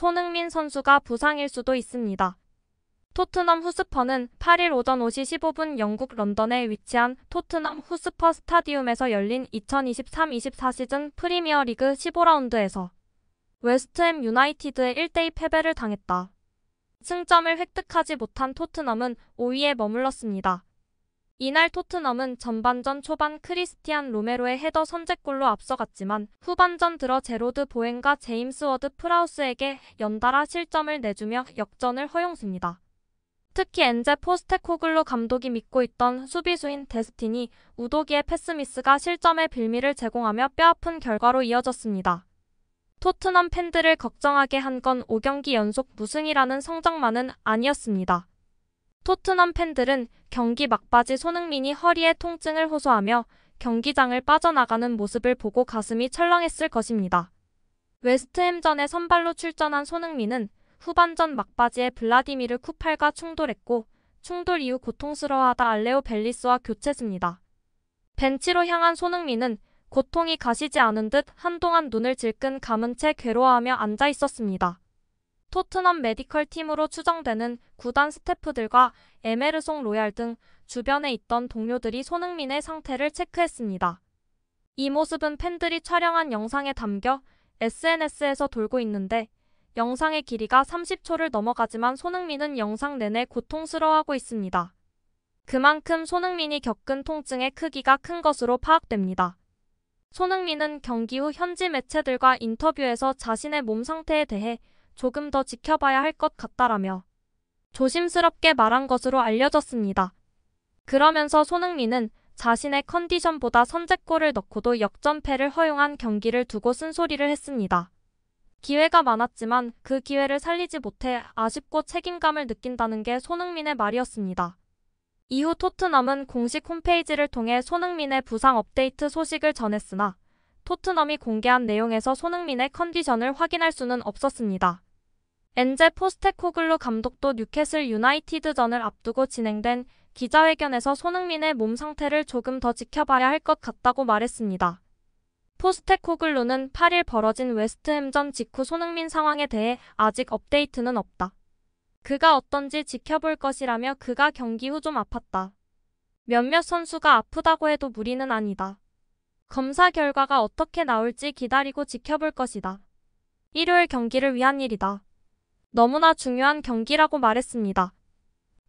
손흥민 선수가 부상일 수도 있습니다. 토트넘 후스퍼는 8일 오전 5시 15분 영국 런던에 위치한 토트넘 후스퍼 스타디움에서 열린 2023-24 시즌 프리미어리그 15라운드에서 웨스트햄 유나이티드의 1대2 패배를 당했다. 승점을 획득하지 못한 토트넘은 5위에 머물렀습니다. 이날 토트넘은 전반전 초반 크리스티안 로메로의 헤더 선제골로 앞서갔지만 후반전 들어 제로드 보엔과 제임스 워드 프라우스에게 연달아 실점을 내주며 역전을 허용습니다. 특히 엔제 포스테코글루 감독이 믿고 있던 수비수인 데스티니 우도기의 패스미스가 실점의 빌미를 제공하며 뼈아픈 결과로 이어졌습니다. 토트넘 팬들을 걱정하게 한 건 5경기 연속 무승이라는 성적만은 아니었습니다. 토트넘 팬들은 경기 막바지 손흥민이 허리에 통증을 호소하며 경기장을 빠져나가는 모습을 보고 가슴이 철렁했을 것입니다. 웨스트햄전에 선발로 출전한 손흥민은 후반전 막바지에 블라디미르 쿠팔과 충돌했고 충돌 이후 고통스러워하다 알레오 벨리스와 교체습니다. 벤치로 향한 손흥민은 고통이 가시지 않은 듯 한동안 눈을 질끈 감은 채 괴로워하며 앉아 있었습니다. 토트넘 메디컬 팀으로 추정되는 구단 스태프들과 에메르송 로얄 등 주변에 있던 동료들이 손흥민의 상태를 체크했습니다. 이 모습은 팬들이 촬영한 영상에 담겨 SNS에서 돌고 있는데 영상의 길이가 30초를 넘어가지만 손흥민은 영상 내내 고통스러워하고 있습니다. 그만큼 손흥민이 겪은 통증의 크기가 큰 것으로 파악됩니다. 손흥민은 경기 후 현지 매체들과 인터뷰에서 자신의 몸 상태에 대해 조금 더 지켜봐야 할 것 같다라며 조심스럽게 말한 것으로 알려졌습니다. 그러면서 손흥민은 자신의 컨디션보다 선제골을 넣고도 역전패를 허용한 경기를 두고 쓴소리를 했습니다. 기회가 많았지만 그 기회를 살리지 못해 아쉽고 책임감을 느낀다는 게 손흥민의 말이었습니다. 이후 토트넘은 공식 홈페이지를 통해 손흥민의 부상 업데이트 소식을 전했으나 토트넘이 공개한 내용에서 손흥민의 컨디션을 확인할 수는 없었습니다. 엔제 포스테코글루 감독도 뉴캐슬 유나이티드전을 앞두고 진행된 기자회견에서 손흥민의 몸 상태를 조금 더 지켜봐야 할 것 같다고 말했습니다. 포스테코글루는 8일 벌어진 웨스트햄전 직후 손흥민 상황에 대해 아직 업데이트는 없다. 그가 어떤지 지켜볼 것이라며 그가 경기 후 좀 아팠다. 몇몇 선수가 아프다고 해도 무리는 아니다. 검사 결과가 어떻게 나올지 기다리고 지켜볼 것이다. 일요일 경기를 위한 일이다. 너무나 중요한 경기라고 말했습니다.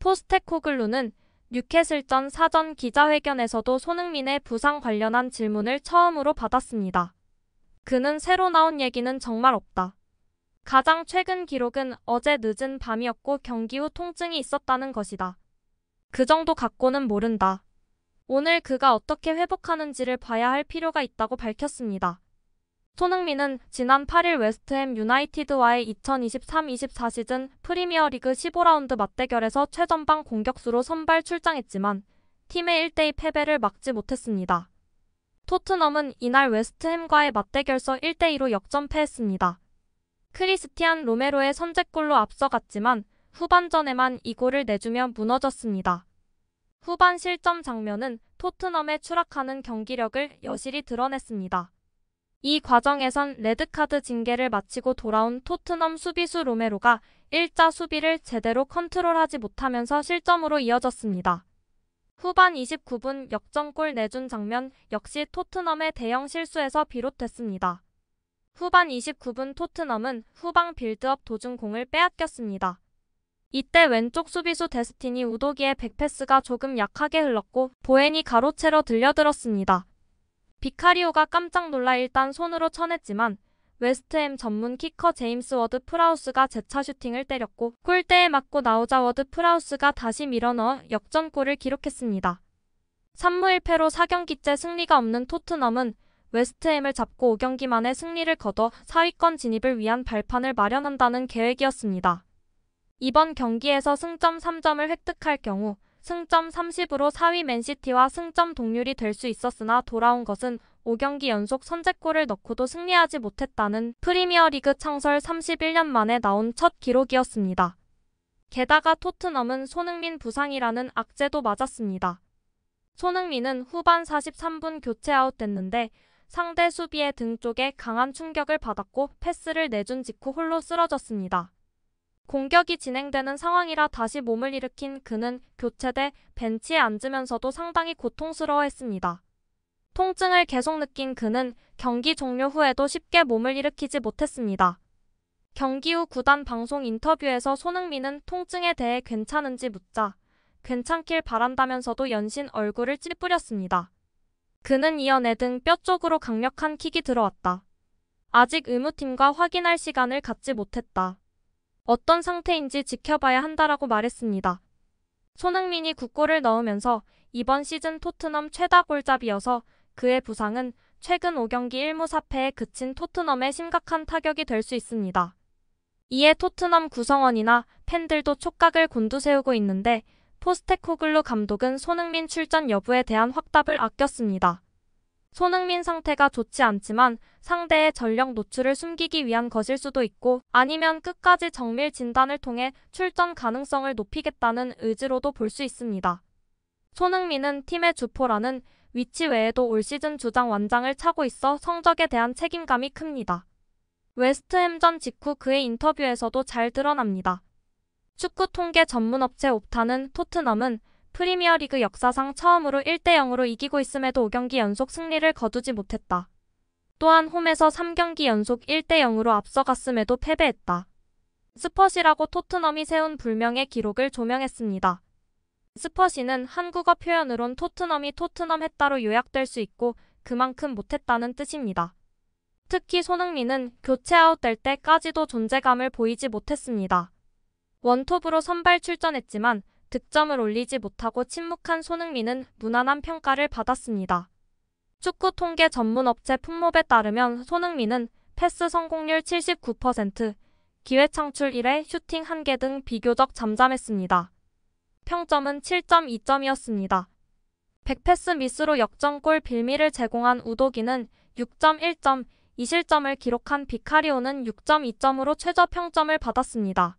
포스테코글루는 뉴캐슬전 사전 기자회견에서도 손흥민의 부상 관련한 질문을 처음으로 받았습니다. 그는 새로 나온 얘기는 정말 없다. 가장 최근 기록은 어제 늦은 밤이었고 경기 후 통증이 있었다는 것이다. 그 정도 갖고는 모른다. 오늘 그가 어떻게 회복하는지를 봐야 할 필요가 있다고 밝혔습니다. 손흥민은 지난 8일 웨스트햄 유나이티드와의 2023-24 시즌 프리미어리그 15라운드 맞대결에서 최전방 공격수로 선발 출장했지만 팀의 1대2 패배를 막지 못했습니다. 토트넘은 이날 웨스트햄과의 맞대결서 1대2로 역전패했습니다. 크리스티안 로메로의 선제골로 앞서갔지만 후반전에만 2골을 내주며 무너졌습니다. 후반 실점 장면은 토트넘의 추락하는 경기력을 여실히 드러냈습니다. 이 과정에선 레드카드 징계를 마치고 돌아온 토트넘 수비수 로메로가 일자 수비를 제대로 컨트롤하지 못하면서 실점으로 이어졌습니다. 후반 29분 역전골 내준 장면 역시 토트넘의 대형 실수에서 비롯됐습니다. 후반 29분 토트넘은 후방 빌드업 도중 공을 빼앗겼습니다. 이때 왼쪽 수비수 데스티니 우도기의 백패스가 조금 약하게 흘렀고 보엔이 가로채러 들려들었습니다. 비카리오가 깜짝 놀라 일단 손으로 쳐냈지만 웨스트햄 전문 키커 제임스 워드 프라우스가 재차 슈팅을 때렸고 골대에 맞고 나오자 워드 프라우스가 다시 밀어넣어 역전골을 기록했습니다. 3무 1패로 4경기째 승리가 없는 토트넘은 웨스트햄을 잡고 5경기 만에 승리를 거둬 4위권 진입을 위한 발판을 마련한다는 계획이었습니다. 이번 경기에서 승점 3점을 획득할 경우 승점 30으로 4위 맨시티와 승점 동률이 될 수 있었으나 돌아온 것은 5경기 연속 선제골을 넣고도 승리하지 못했다는 프리미어리그 창설 31년 만에 나온 첫 기록이었습니다. 게다가 토트넘은 손흥민 부상이라는 악재도 맞았습니다. 손흥민은 후반 43분 교체 아웃됐는데 상대 수비의 등 쪽에 강한 충격을 받았고 패스를 내준 직후 홀로 쓰러졌습니다. 공격이 진행되는 상황이라 다시 몸을 일으킨 그는 교체돼 벤치에 앉으면서도 상당히 고통스러워했습니다. 통증을 계속 느낀 그는 경기 종료 후에도 쉽게 몸을 일으키지 못했습니다. 경기 후 구단 방송 인터뷰에서 손흥민은 통증에 대해 괜찮은지 묻자 괜찮길 바란다면서도 연신 얼굴을 찌푸렸습니다. 그는 이어 내 등 뼈 쪽으로 강력한 킥이 들어왔다. 아직 의무팀과 확인할 시간을 갖지 못했다. 어떤 상태인지 지켜봐야 한다라고 말했습니다. 손흥민이 9골을 넣으면서 이번 시즌 토트넘 최다 골잡이여서 그의 부상은 최근 5경기 1무 4패에 그친 토트넘에 심각한 타격이 될 수 있습니다. 이에 토트넘 구성원이나 팬들도 촉각을 곤두세우고 있는데 포스테코글루 감독은 손흥민 출전 여부에 대한 확답을 아꼈습니다. 손흥민 상태가 좋지 않지만 상대의 전력 노출을 숨기기 위한 것일 수도 있고 아니면 끝까지 정밀 진단을 통해 출전 가능성을 높이겠다는 의지로도 볼 수 있습니다. 손흥민은 팀의 주포라는 위치 외에도 올 시즌 주장 완장을 차고 있어 성적에 대한 책임감이 큽니다. 웨스트햄전 직후 그의 인터뷰에서도 잘 드러납니다. 축구 통계 전문 업체 옵타는 토트넘은 프리미어리그 역사상 처음으로 1대0으로 이기고 있음에도 5경기 연속 승리를 거두지 못했다. 또한 홈에서 3경기 연속 1대0으로 앞서갔음에도 패배했다. 스퍼시라고 토트넘이 세운 불명의 기록을 조명했습니다. 스퍼시는 한국어 표현으론 토트넘이 토트넘 했다로 요약될 수 있고 그만큼 못했다는 뜻입니다. 특히 손흥민은 교체 아웃될 때까지도 존재감을 보이지 못했습니다. 원톱으로 선발 출전했지만 득점을 올리지 못하고 침묵한 손흥민은 무난한 평가를 받았습니다. 축구 통계 전문 업체 품몹에 따르면 손흥민은 패스 성공률 79%, 기회 창출 1회, 슈팅 1개 등 비교적 잠잠했습니다. 평점은 7.2점이었습니다. 100패스 미스로 역전골 빌미를 제공한 우도기는 6.1점, 2실점을 기록한 비카리오는 6.2점으로 최저 평점을 받았습니다.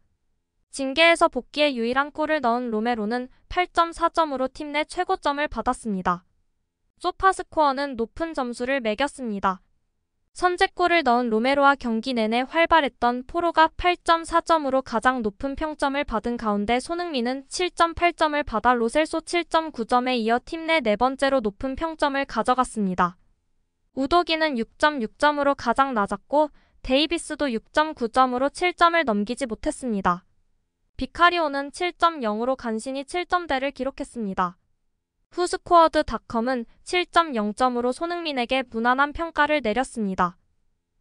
징계에서 복귀에 유일한 골을 넣은 로메로는 8.4점으로 팀 내 최고점을 받았습니다. 소파스코어는 높은 점수를 매겼습니다. 선제골을 넣은 로메로와 경기 내내 활발했던 포로가 8.4점으로 가장 높은 평점을 받은 가운데 손흥민은 7.8점을 받아 로셀소 7.9점에 이어 팀 내 네 번째로 높은 평점을 가져갔습니다. 우도기는 6.6점으로 가장 낮았고 데이비스도 6.9점으로 7점을 넘기지 못했습니다. 비카리오는 7.0으로 간신히 7점대를 기록했습니다. 후스코어드닷컴은 7.0점으로 손흥민에게 무난한 평가를 내렸습니다.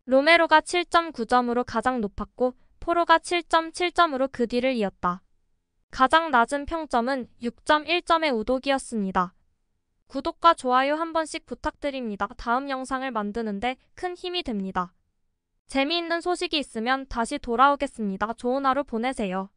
로메로가 7.9점으로 가장 높았고 포로가 7.7점으로 그 뒤를 이었다. 가장 낮은 평점은 6.1점의 우독이었습니다. 구독과 좋아요 한 번씩 부탁드립니다. 다음 영상을 만드는데 큰 힘이 됩니다. 재미있는 소식이 있으면 다시 돌아오겠습니다. 좋은 하루 보내세요.